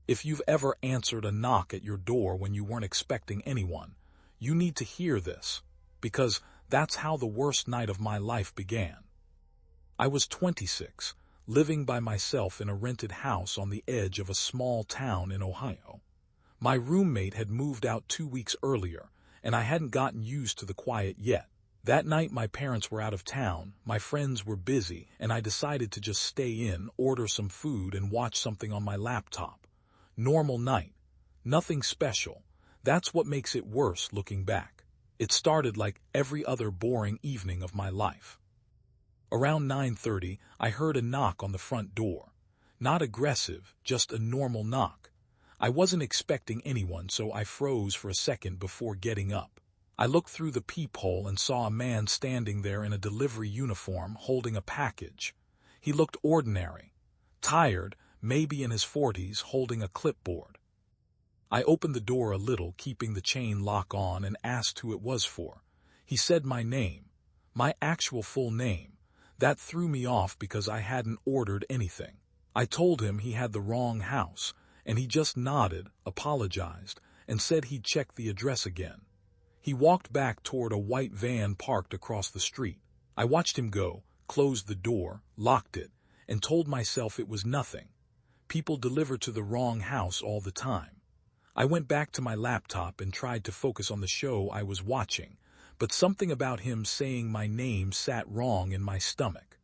If you've ever answered a knock at your door when you weren't expecting anyone, you need to hear this, because that's how the worst night of my life began. I was 26, living by myself in a rented house on the edge of a small town in Ohio. My roommate had moved out 2 weeks earlier, and I hadn't gotten used to the quiet yet. That night my parents were out of town, my friends were busy, and I decided to just stay in, order some food, and watch something on my laptop. Normal night. Nothing special. That's what makes it worse looking back. It started like every other boring evening of my life. Around 9:30, I heard a knock on the front door. Not aggressive, just a normal knock. I wasn't expecting anyone, so I froze for a second before getting up. I looked through the peephole and saw a man standing there in a delivery uniform holding a package. He looked ordinary. Tired, maybe in his 40s, holding a clipboard. I opened the door a little, keeping the chain lock on, and asked who it was for. He said my name. My actual full name. That threw me off because I hadn't ordered anything. I told him he had the wrong house, and he just nodded, apologized, and said he'd check the address again. He walked back toward a white van parked across the street. I watched him go, closed the door, locked it, and told myself it was nothing. People deliver to the wrong house all the time. I went back to my laptop and tried to focus on the show I was watching, but something about him saying my name sat wrong in my stomach.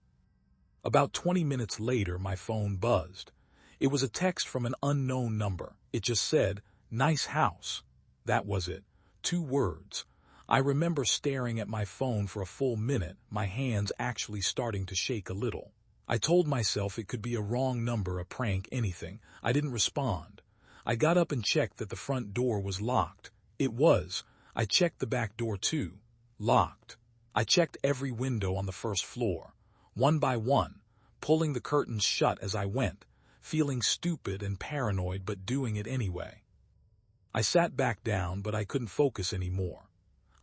About 20 minutes later, my phone buzzed. It was a text from an unknown number. It just said, "Nice house." That was it. 2 words. I remember staring at my phone for a full minute, my hands actually starting to shake a little. I told myself it could be a wrong number, a prank, anything. I didn't respond. I got up and checked that the front door was locked. It was. I checked the back door too. Locked. I checked every window on the first floor, one by one, pulling the curtains shut as I went, feeling stupid and paranoid but doing it anyway. I sat back down, but I couldn't focus anymore.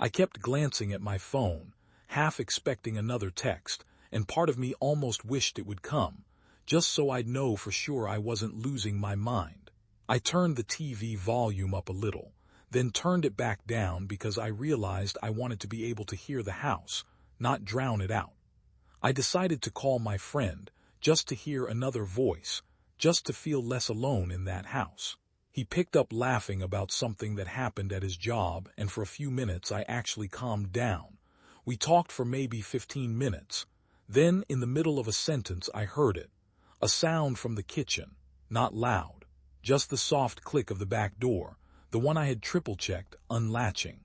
I kept glancing at my phone, half expecting another text, and part of me almost wished it would come, just so I'd know for sure I wasn't losing my mind. I turned the TV volume up a little, then turned it back down because I realized I wanted to be able to hear the house, not drown it out. I decided to call my friend, just to hear another voice, just to feel less alone in that house. He picked up laughing about something that happened at his job, and for a few minutes I actually calmed down. We talked for maybe 15 minutes. Then, in the middle of a sentence, I heard it. A sound from the kitchen. Not loud. Just the soft click of the back door, the one I had triple-checked, unlatching.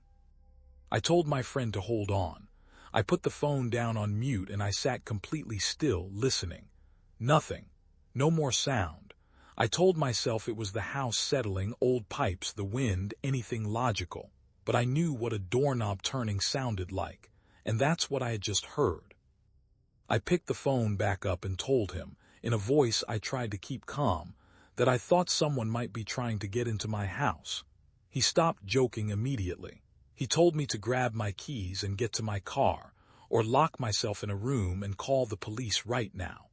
I told my friend to hold on. I put the phone down on mute and I sat completely still, listening. Nothing. No more sound. I told myself it was the house settling, old pipes, the wind, anything logical. But I knew what a doorknob turning sounded like, and that's what I had just heard. I picked the phone back up and told him, in a voice I tried to keep calm, that I thought someone might be trying to get into my house. He stopped joking immediately. He told me to grab my keys and get to my car, or lock myself in a room and call the police right now.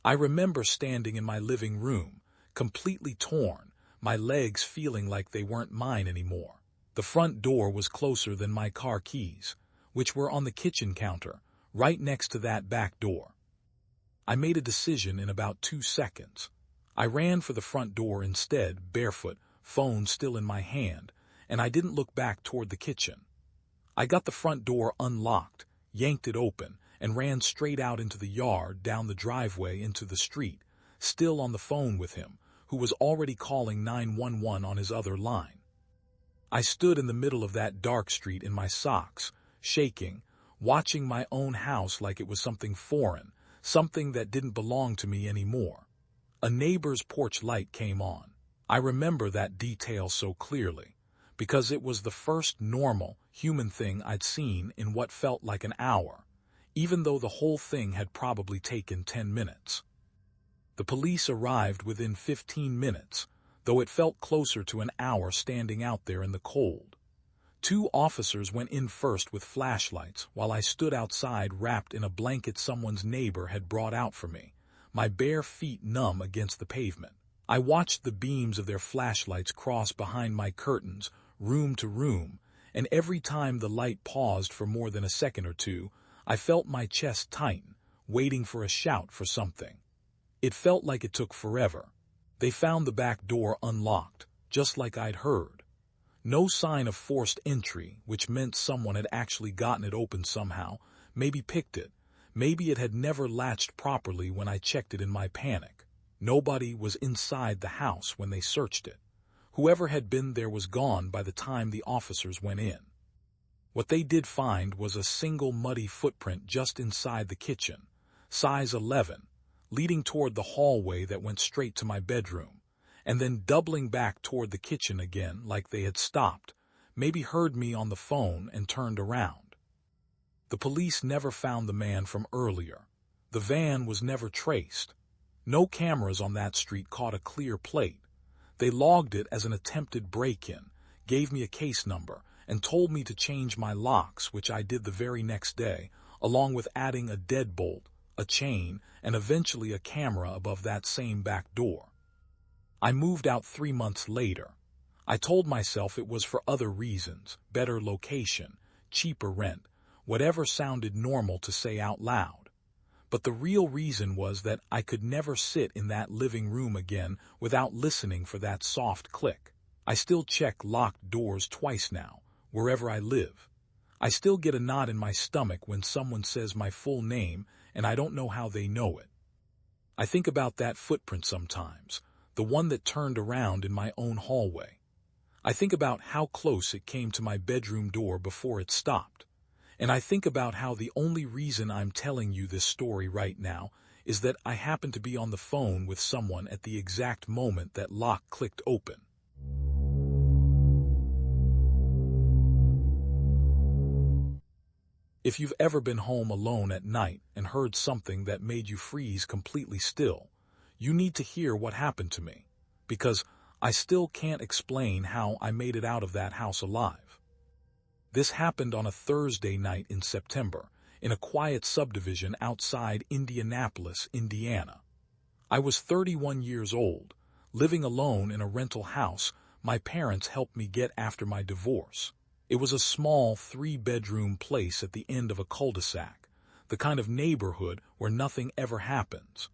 I remember standing in my living room, completely torn, my legs feeling like they weren't mine anymore. The front door was closer than my car keys, which were on the kitchen counter, right next to that back door. I made a decision in about 2 seconds. I ran for the front door instead, barefoot, phone still in my hand, and I didn't look back toward the kitchen. I got the front door unlocked, yanked it open, and ran straight out into the yard, down the driveway into the street, still on the phone with him, who was already calling 911 on his other line. I stood in the middle of that dark street in my socks, shaking, watching my own house like it was something foreign, something that didn't belong to me anymore. A neighbor's porch light came on. I remember that detail so clearly, because it was the first normal, human thing I'd seen in what felt like an hour, even though the whole thing had probably taken 10 minutes. The police arrived within 15 minutes, though it felt closer to an hour standing out there in the cold. 2 officers went in first with flashlights, while I stood outside wrapped in a blanket someone's neighbor had brought out for me, my bare feet numb against the pavement. I watched the beams of their flashlights cross behind my curtains, room to room, and every time the light paused for more than a second or two, I felt my chest tighten, waiting for a shout for something. It felt like it took forever. They found the back door unlocked, just like I'd heard. No sign of forced entry, which meant someone had actually gotten it open somehow, maybe picked it. Maybe it had never latched properly when I checked it in my panic. Nobody was inside the house when they searched it. Whoever had been there was gone by the time the officers went in. What they did find was a single muddy footprint just inside the kitchen, size 11, leading toward the hallway that went straight to my bedroom, and then doubling back toward the kitchen again like they had stopped, maybe heard me on the phone and turned around. The police never found the man from earlier. The van was never traced. No cameras on that street caught a clear plate. They logged it as an attempted break-in, gave me a case number, and told me to change my locks, which I did the very next day, along with adding a deadbolt, a chain, and eventually a camera above that same back door. I moved out 3 months later. I told myself it was for other reasons, better location, cheaper rent, whatever sounded normal to say out loud. But the real reason was that I could never sit in that living room again without listening for that soft click. I still check locked doors twice now, wherever I live. I still get a knot in my stomach when someone says my full name and I don't know how they know it. I think about that footprint sometimes, the one that turned around in my own hallway. I think about how close it came to my bedroom door before it stopped. And I think about how the only reason I'm telling you this story right now is that I happened to be on the phone with someone at the exact moment that lock clicked open. If you've ever been home alone at night and heard something that made you freeze completely still, you need to hear what happened to me, because I still can't explain how I made it out of that house alive. This happened on a Thursday night in September, in a quiet subdivision outside Indianapolis, Indiana. I was 31 years old, living alone in a rental house my parents helped me get after my divorce. It was a small 3-bedroom place at the end of a cul-de-sac, the kind of neighborhood where nothing ever happens.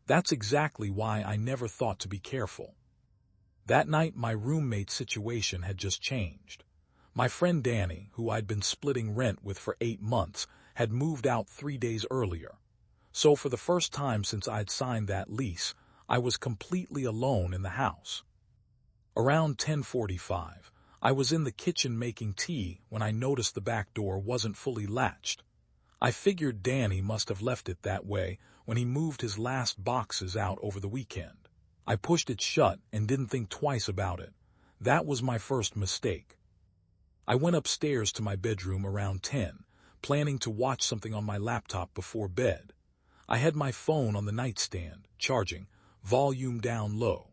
That's exactly why I never thought to be careful. That night my roommate's situation had just changed. My friend Danny, who I'd been splitting rent with for 8 months, had moved out 3 days earlier. So for the first time since I'd signed that lease, I was completely alone in the house. Around 10:45, I was in the kitchen making tea when I noticed the back door wasn't fully latched. I figured Danny must have left it that way when he moved his last boxes out over the weekend. I pushed it shut and didn't think twice about it. That was my first mistake. I went upstairs to my bedroom around 10, planning to watch something on my laptop before bed. I had my phone on the nightstand, charging, volume down low.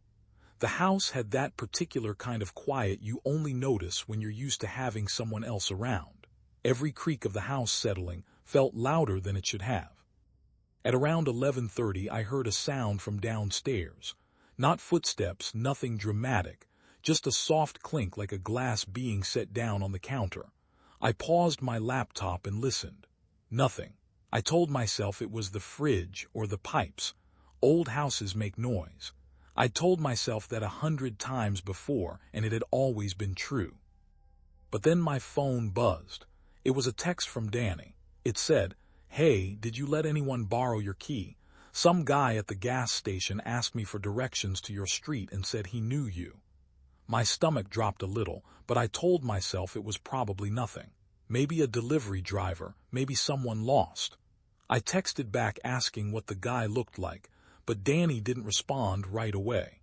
The house had that particular kind of quiet you only notice when you're used to having someone else around. Every creak of the house settling felt louder than it should have. At around 11:30, I heard a sound from downstairs. Not footsteps, nothing dramatic, just a soft clink like a glass being set down on the counter. I paused my laptop and listened. Nothing. I told myself it was the fridge or the pipes. Old houses make noise. I'd told myself that 100 times before, and it had always been true. But then my phone buzzed. It was a text from Danny. It said, "Hey, did you let anyone borrow your key? Some guy at the gas station asked me for directions to your street and said he knew you." My stomach dropped a little, but I told myself it was probably nothing. Maybe a delivery driver, maybe someone lost. I texted back asking what the guy looked like, but Danny didn't respond right away.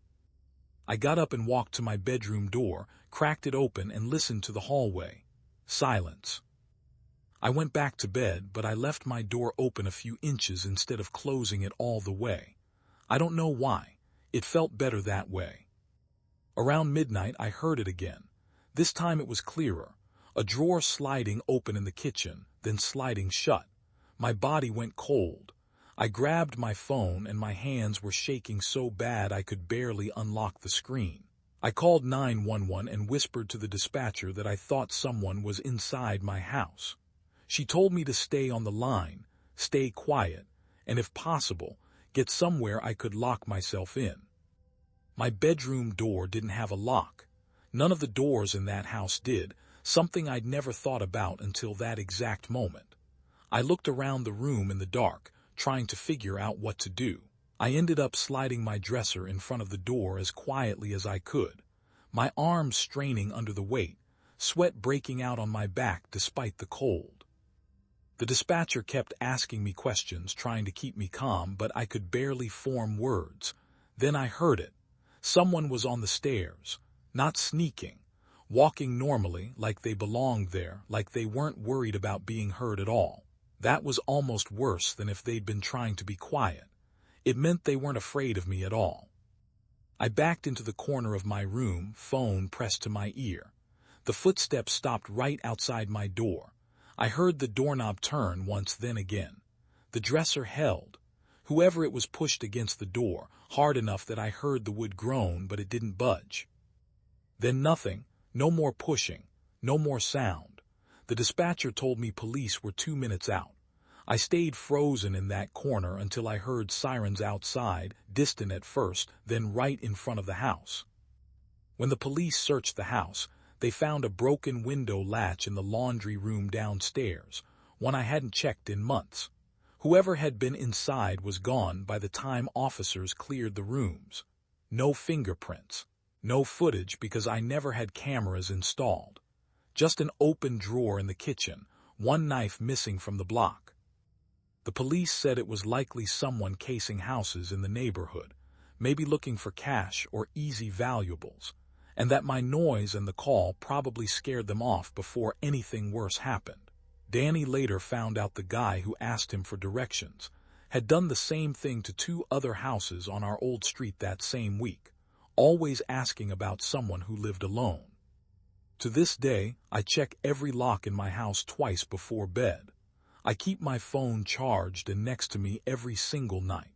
I got up and walked to my bedroom door, cracked it open, and listened to the hallway. Silence. I went back to bed, but I left my door open a few inches instead of closing it all the way. I don't know why. It felt better that way. Around midnight, I heard it again. This time it was clearer. A drawer sliding open in the kitchen, then sliding shut. My body went cold. I grabbed my phone and my hands were shaking so bad I could barely unlock the screen. I called 911 and whispered to the dispatcher that I thought someone was inside my house. She told me to stay on the line, stay quiet, and if possible, get somewhere I could lock myself in. My bedroom door didn't have a lock. None of the doors in that house did, something I'd never thought about until that exact moment. I looked around the room in the dark, trying to figure out what to do. I ended up sliding my dresser in front of the door as quietly as I could, my arms straining under the weight, sweat breaking out on my back despite the cold. The dispatcher kept asking me questions, trying to keep me calm, but I could barely form words. Then I heard it. Someone was on the stairs, not sneaking, walking normally like they belonged there, like they weren't worried about being heard at all. That was almost worse than if they'd been trying to be quiet. It meant they weren't afraid of me at all. I backed into the corner of my room, phone pressed to my ear. The footsteps stopped right outside my door. I heard the doorknob turn once, then again. The dresser held. Whoever it was pushed against the door, hard enough that I heard the wood groan, but it didn't budge. Then nothing, no more pushing, no more sound. The dispatcher told me police were 2 minutes out. I stayed frozen in that corner until I heard sirens outside, distant at first, then right in front of the house. When the police searched the house, they found a broken window latch in the laundry room downstairs, one I hadn't checked in months. Whoever had been inside was gone by the time officers cleared the rooms. No fingerprints, no footage because I never had cameras installed. Just an open drawer in the kitchen, one knife missing from the block. The police said it was likely someone casing houses in the neighborhood, maybe looking for cash or easy valuables, and that my noise and the call probably scared them off before anything worse happened. Danny later found out the guy who asked him for directions had done the same thing to 2 other houses on our old street that same week, always asking about someone who lived alone. To this day, I check every lock in my house twice before bed. I keep my phone charged and next to me every single night.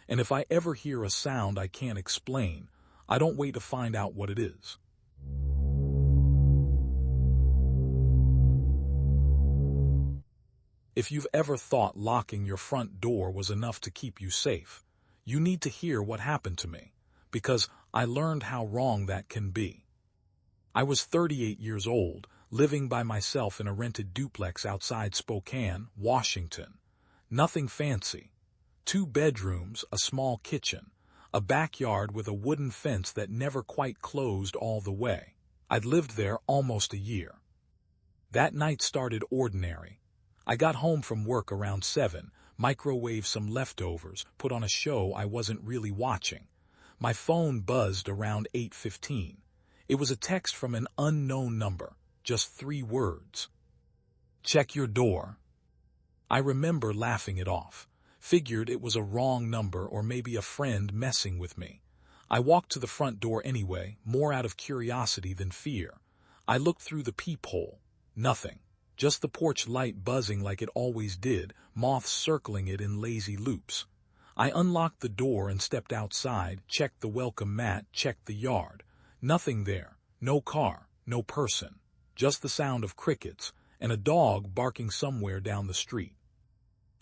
And if I ever hear a sound I can't explain, I don't wait to find out what it is. If you've ever thought locking your front door was enough to keep you safe, you need to hear what happened to me, because I learned how wrong that can be. I was 38 years old, living by myself in a rented duplex outside Spokane, Washington. Nothing fancy. 2 bedrooms, a small kitchen, a backyard with a wooden fence that never quite closed all the way. I'd lived there almost a year. That night started ordinary. I got home from work around 7, microwaved some leftovers, put on a show I wasn't really watching. My phone buzzed around 8:15. It was a text from an unknown number, just 3 words. Check your door. I remember laughing it off, figured it was a wrong number or maybe a friend messing with me. I walked to the front door anyway, more out of curiosity than fear. I looked through the peephole. Nothing. Just the porch light buzzing like it always did, moths circling it in lazy loops. I unlocked the door and stepped outside, checked the welcome mat, checked the yard. Nothing there. No car, no person. Just the sound of crickets and a dog barking somewhere down the street.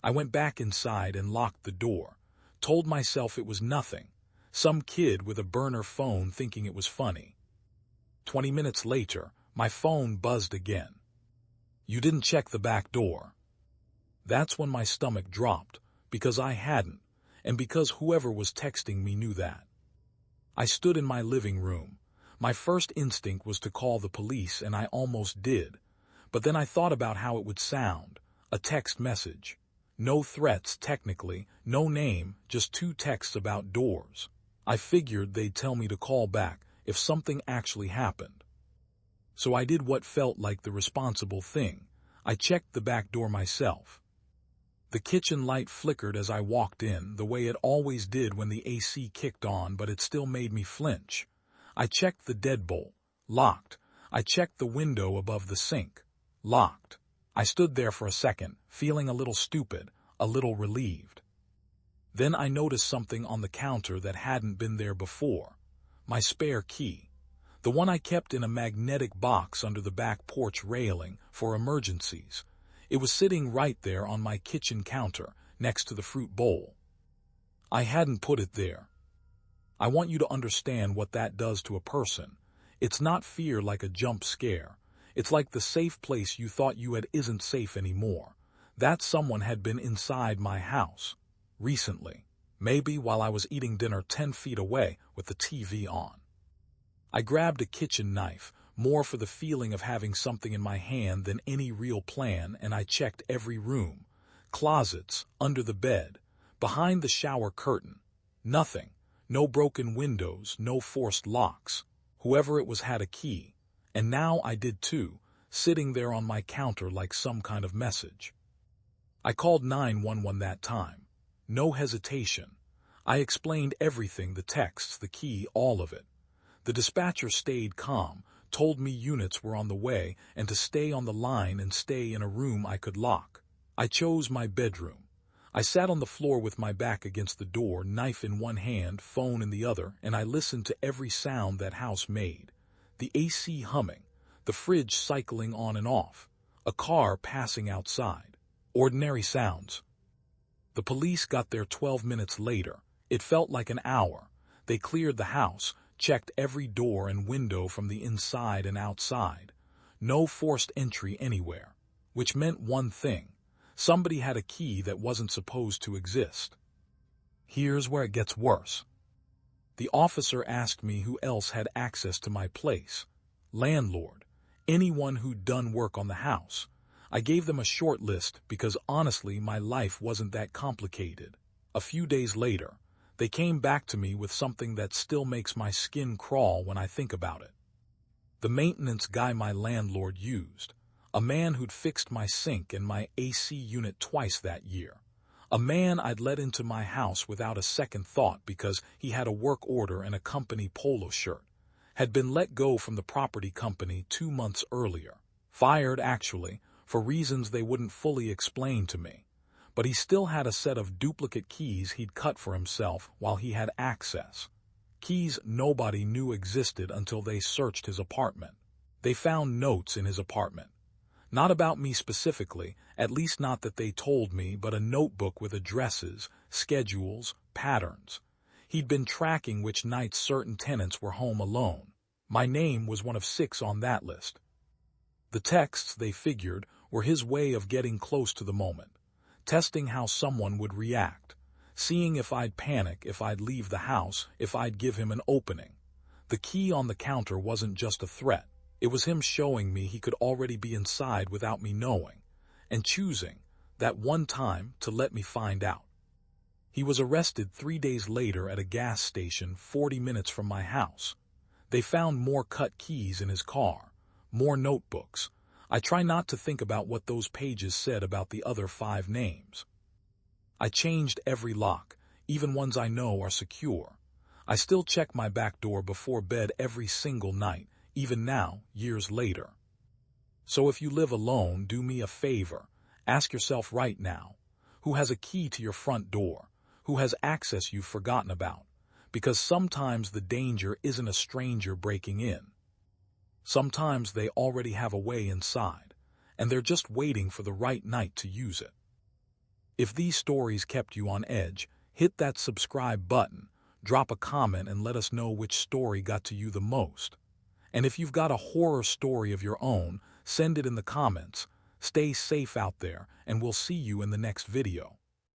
I went back inside and locked the door, told myself it was nothing, some kid with a burner phone thinking it was funny. 20 minutes later, my phone buzzed again. You didn't check the back door. That's when my stomach dropped, because I hadn't, and because whoever was texting me knew that. I stood in my living room. My first instinct was to call the police, and I almost did. But then I thought about how it would sound. A text message. No threats, technically, no name, just 2 texts about doors. I figured they'd tell me to call back if something actually happened. So I did what felt like the responsible thing. I checked the back door myself. The kitchen light flickered as I walked in, the way it always did when the AC kicked on, but it still made me flinch. I checked the deadbolt. Locked. I checked the window above the sink. Locked. I stood there for a second, feeling a little stupid, a little relieved. Then I noticed something on the counter that hadn't been there before. My spare key. The one I kept in a magnetic box under the back porch railing for emergencies. It was sitting right there on my kitchen counter, next to the fruit bowl. I hadn't put it there. I want you to understand what that does to a person. It's not fear like a jump scare. It's like the safe place you thought you had isn't safe anymore. That someone had been inside my house. Recently. Maybe while I was eating dinner 10 feet away with the TV on. I grabbed a kitchen knife, more for the feeling of having something in my hand than any real plan, and I checked every room. Closets, under the bed, behind the shower curtain. Nothing. No broken windows, no forced locks. Whoever it was had a key. And now I did too, sitting there on my counter like some kind of message. I called 911 that time. No hesitation. I explained everything, the texts, the key, all of it. The dispatcher stayed calm, told me units were on the way and to stay on the line and stay in a room I could lock. I chose my bedroom. I sat on the floor with my back against the door, knife in one hand, phone in the other, and I listened to every sound that house made. The AC humming, the fridge cycling on and off, a car passing outside. Ordinary sounds. The police got there 12 minutes later. It felt like an hour. They cleared the house, checked every door and window from the inside and outside. No forced entry anywhere, which meant one thing. Somebody had a key that wasn't supposed to exist. Here's where it gets worse. The officer asked me who else had access to my place. Landlord. Anyone who'd done work on the house. I gave them a short list because honestly my life wasn't that complicated. A few days later, they came back to me with something that still makes my skin crawl when I think about it. The maintenance guy my landlord used. A man who'd fixed my sink and my AC unit twice that year. A man I'd let into my house without a second thought because he had a work order and a company polo shirt. Had been let go from the property company 2 months earlier. Fired, actually, for reasons they wouldn't fully explain to me. But he still had a set of duplicate keys he'd cut for himself while he had access. Keys nobody knew existed until they searched his apartment. They found notes in his apartment. Not about me specifically, at least not that they told me, but a notebook with addresses, schedules, patterns. He'd been tracking which nights certain tenants were home alone. My name was one of 6 on that list. The texts, they figured, were his way of getting close to the moment, testing how someone would react, seeing if I'd panic, if I'd leave the house, if I'd give him an opening. The key on the counter wasn't just a threat. It was him showing me he could already be inside without me knowing, and choosing, that one time, to let me find out. He was arrested 3 days later at a gas station 40 minutes from my house. They found more cut keys in his car, more notebooks. I try not to think about what those pages said about the other 5 names. I changed every lock, even ones I know are secure. I still check my back door before bed every single night, even now, years later. So if you live alone, do me a favor. Ask yourself right now, who has a key to your front door? Who has access you've forgotten about? Because sometimes the danger isn't a stranger breaking in. Sometimes they already have a way inside, and they're just waiting for the right night to use it. If these stories kept you on edge, hit that subscribe button, drop a comment, and let us know which story got to you the most. And if you've got a horror story of your own, send it in the comments. Stay safe out there, and we'll see you in the next video.